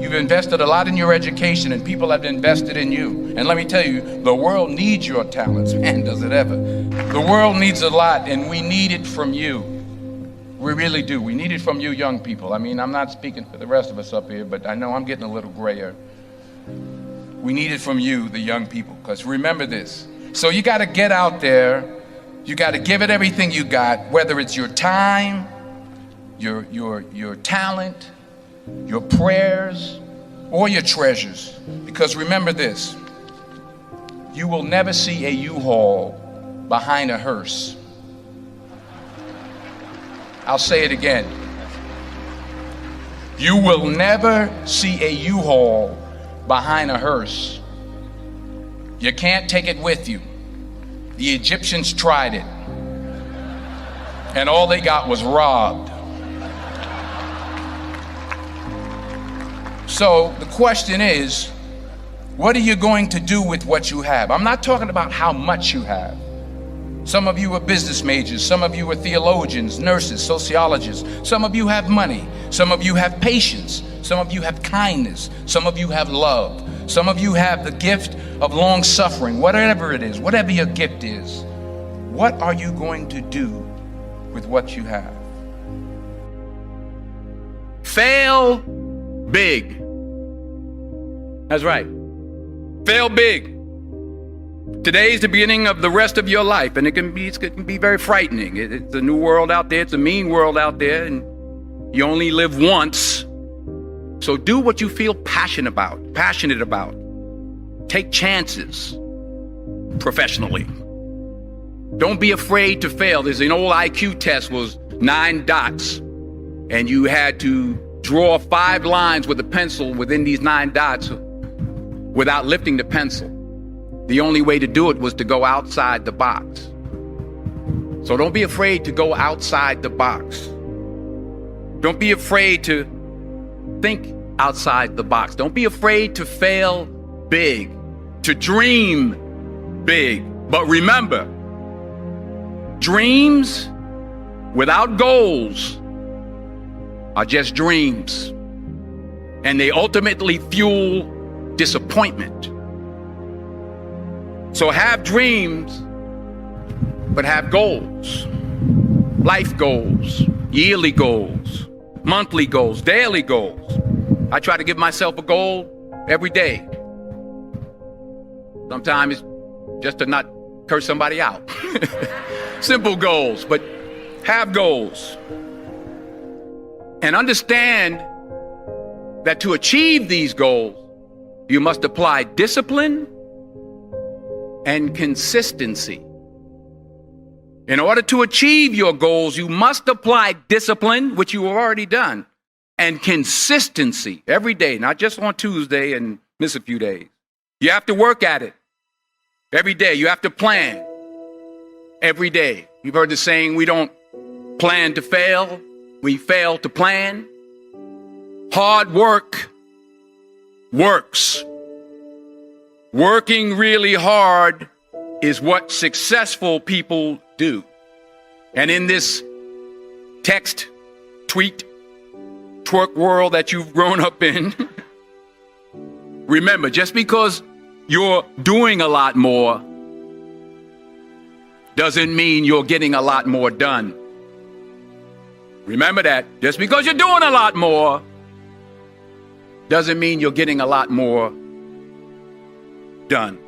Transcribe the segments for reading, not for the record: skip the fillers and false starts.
You've invested a lot in your education, and people have invested in you. And let me tell you, the world needs your talents. Man, does it ever. The world needs a lot, and we need it from you. We really do. We need it from you young people. I mean, I'm not speaking for the rest of us up here, but I know I'm getting a little grayer. We need it from you, the young people, because remember this. So you got to get out there. You got to give it everything you got, whether it's your time, your talent, your prayers, or your treasures. Because remember this, you will never see a U-Haul behind a hearse. I'll say it again. You will never see a U-Haul behind a hearse. You can't take it with you. The Egyptians tried it, and all they got was robbed. So the question is, what are you going to do with what you have? I'm not talking about how much you have. Some of you are business majors, some of you are theologians, nurses, sociologists. Some of you have money, some of you have patience, some of you have kindness, some of you have love, some of you have the gift of long suffering. Whatever it is, whatever your gift is, what are you going to do with what you have? Fail big. That's right. Fail big. Today's the beginning of the rest of your life, and it can be very frightening. It's a new world out there. It's a mean world out there, and you only live once. So do what you feel passionate about. Take chances professionally. Don't be afraid to fail. There's an old IQ test, was 9 dots, and you had to draw 5 lines with a pencil within these 9 dots without lifting the pencil. The only way to do it was to go outside the box. So don't be afraid to go outside the box. Don't be afraid to think outside the box. Don't be afraid to fail big, to dream big. But remember, dreams without goals are just dreams, and they ultimately fuel disappointment. So have dreams, but have goals. Life goals, yearly goals, monthly goals, daily goals. I try to give myself a goal every day. Sometimes it's just to not curse somebody out. Simple goals, but have goals. And understand that to achieve these goals, you must apply discipline and consistency. In order to achieve your goals, you must apply discipline, which you have already done, and consistency every day, not just on Tuesday and miss a few days. You have to work at it every day. You have to plan every day. You've heard the saying, we don't plan to fail, we fail to plan. Hard work works. Working really hard is what successful people do. And in this text, tweet, twerk world that you've grown up in, remember, just because you're doing a lot more doesn't mean you're getting a lot more done. Remember that. Just because you're doing a lot more doesn't mean you're getting a lot more done.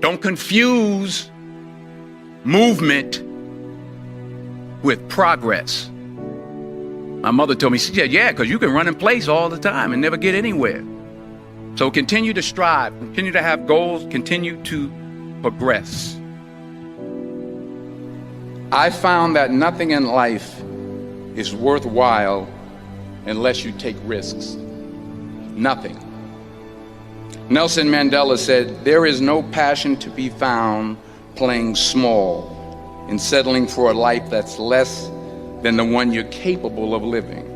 Don't confuse movement with progress. My mother told me, she said, yeah, because you can run in place all the time and never get anywhere. So continue to strive, continue to have goals, continue to progress. I found that nothing in life is worthwhile unless you take risks. Nothing. Nelson Mandela said, there is no passion to be found playing small and settling for a life that's less than the one you're capable of living.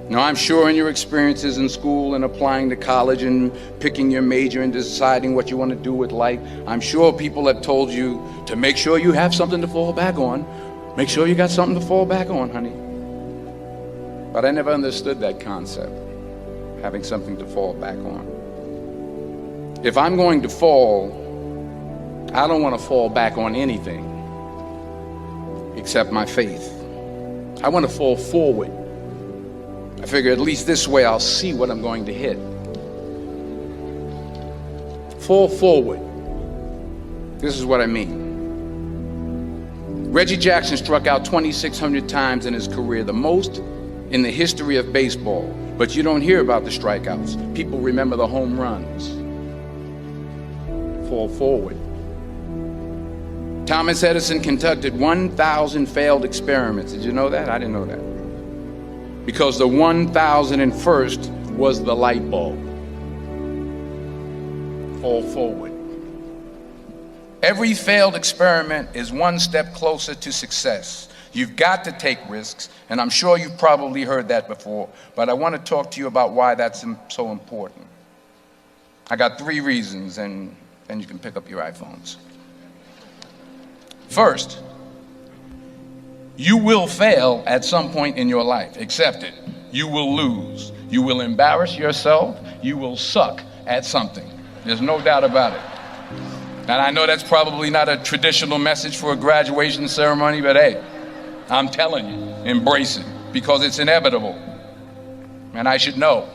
Now, I'm sure in your experiences in school and applying to college and picking your major and deciding what you want to do with life, I'm sure people have told you to make sure you have something to fall back on. Make sure you got something to fall back on, honey. But I never understood that concept. having something to fall back on. If I'm going to fall, I don't want to fall back on anything except my faith. I want to fall forward. I figure at least this way I'll see what I'm going to hit. Fall forward. This is what I mean. Reggie Jackson struck out 2,600 times in his career, the most in the history of baseball. But you don't hear about the strikeouts. People remember the home runs. Fall forward. Thomas Edison conducted 1,000 failed experiments. Did you know that? I didn't know that. Because the 1,001st was the light bulb. Fall forward. Every failed experiment is one step closer to success. You've got to take risks, and I'm sure you've probably heard that before, but I want to talk to you about why that's so important. I got 3 reasons, and then you can pick up your iPhones. First, you will fail at some point in your life. Accept it. You will lose. You will embarrass yourself. You will suck at something. There's no doubt about it. And I know that's probably not a traditional message for a graduation ceremony, but hey, I'm telling you, embrace it, because it's inevitable. And I should know.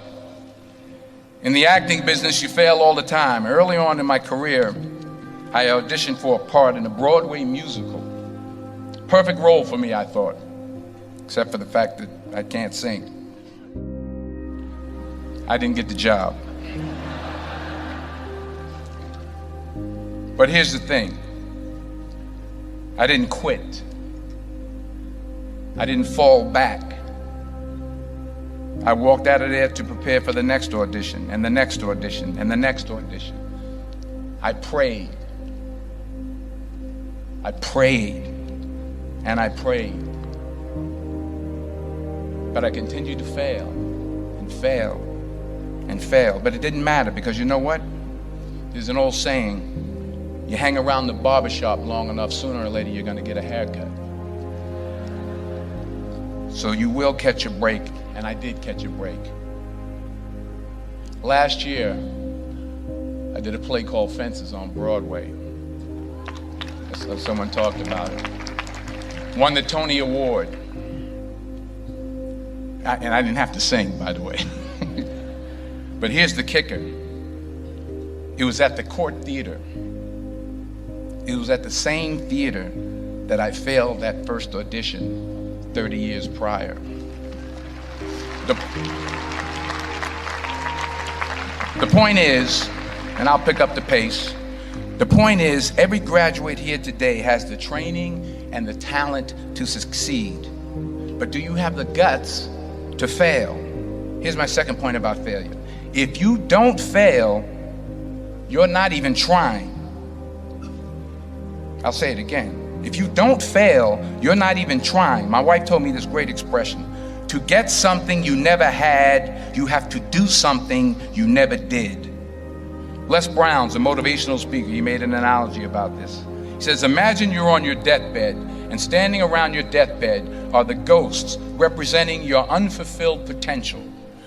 In the acting business, you fail all the time. Early on in my career, I auditioned for a part in a Broadway musical. Perfect role for me, I thought, except for the fact that I can't sing. I didn't get the job. But here's the thing. I didn't quit. I didn't fall back. I walked out of there to prepare for the next audition, and the next audition, and the next audition. I prayed. I prayed, and I prayed. But I continued to fail, and fail, and fail. But it didn't matter, because you know what? There's an old saying, you hang around the barbershop long enough, sooner or later you're going to get a haircut. So you will catch a break, and I did catch a break. Last year, I did a play called Fences on Broadway. Someone talked about it. Won the Tony Award. And I didn't have to sing, by the way. But here's the kicker. It was at the Court Theater. It was at the same theater that I failed that first audition 30 years prior. The point is, and I'll pick up the pace, the point is, every graduate here today has the training and the talent to succeed. But do you have the guts to fail? Here's my second point about failure. If you don't fail, you're not even trying. I'll say it again. If you don't fail, you're not even trying. My wife told me this great expression. To get something you never had, you have to do something you never did. Les Brown's a motivational speaker. He made an analogy about this. He says, imagine you're on your deathbed, and standing around your deathbed are the ghosts representing your unfulfilled potential.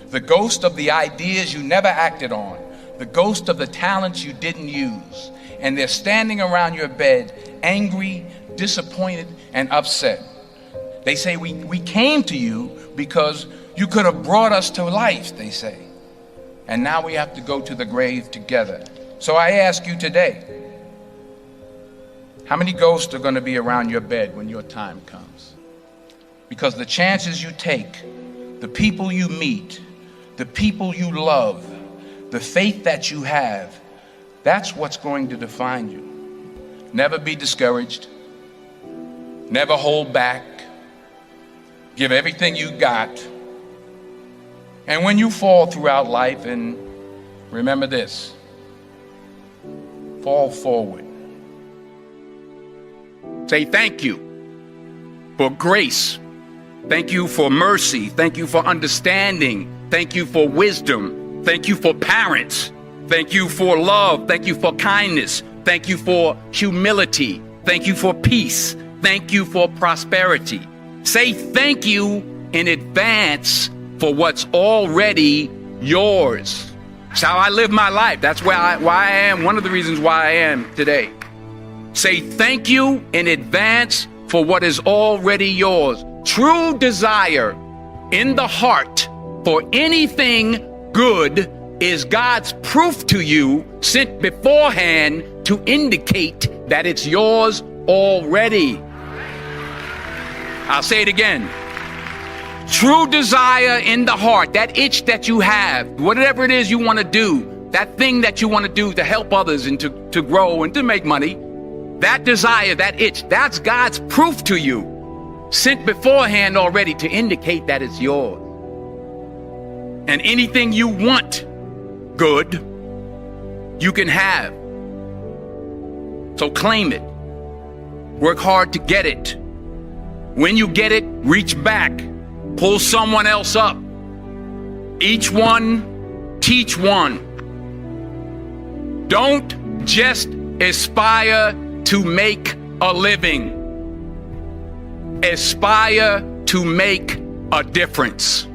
The ghost of the ideas you never acted on. The ghost of the talents you didn't use. And they're standing around your bed, angry, disappointed, and upset. They say, we came to you because you could have brought us to life, they say. And now we have to go to the grave together. So I ask you today, how many ghosts are going to be around your bed when your time comes? Because the chances you take, the people you meet, the people you love, the faith that you have, that's what's going to define you. Never be discouraged. Never hold back. Give everything you got. And when you fall throughout life, and remember this, fall forward. Say thank you for grace. Thank you for mercy. Thank you for understanding. Thank you for wisdom. Thank you for parents. Thank you for love. Thank you for kindness. Thank you for humility. Thank you for peace. Thank you for prosperity. Say thank you in advance for what's already yours. It's how I live my life. That's why I am, one of the reasons why I am today. Say thank you in advance for what is already yours. True desire in the heart for anything good is God's proof to you, sent beforehand to indicate that it's yours already. I'll say it again. True desire in the heart, that itch that you have, whatever it is you want to do, that thing that you want to do to help others and to grow and to make money, that desire, that itch, that's God's proof to you, sent beforehand already to indicate that it's yours. And anything you want good, you can have. So claim it. Work hard to get it. When you get it, reach back. Pull someone else up. Each one, teach one. Don't just aspire to make a living. Aspire to make a difference.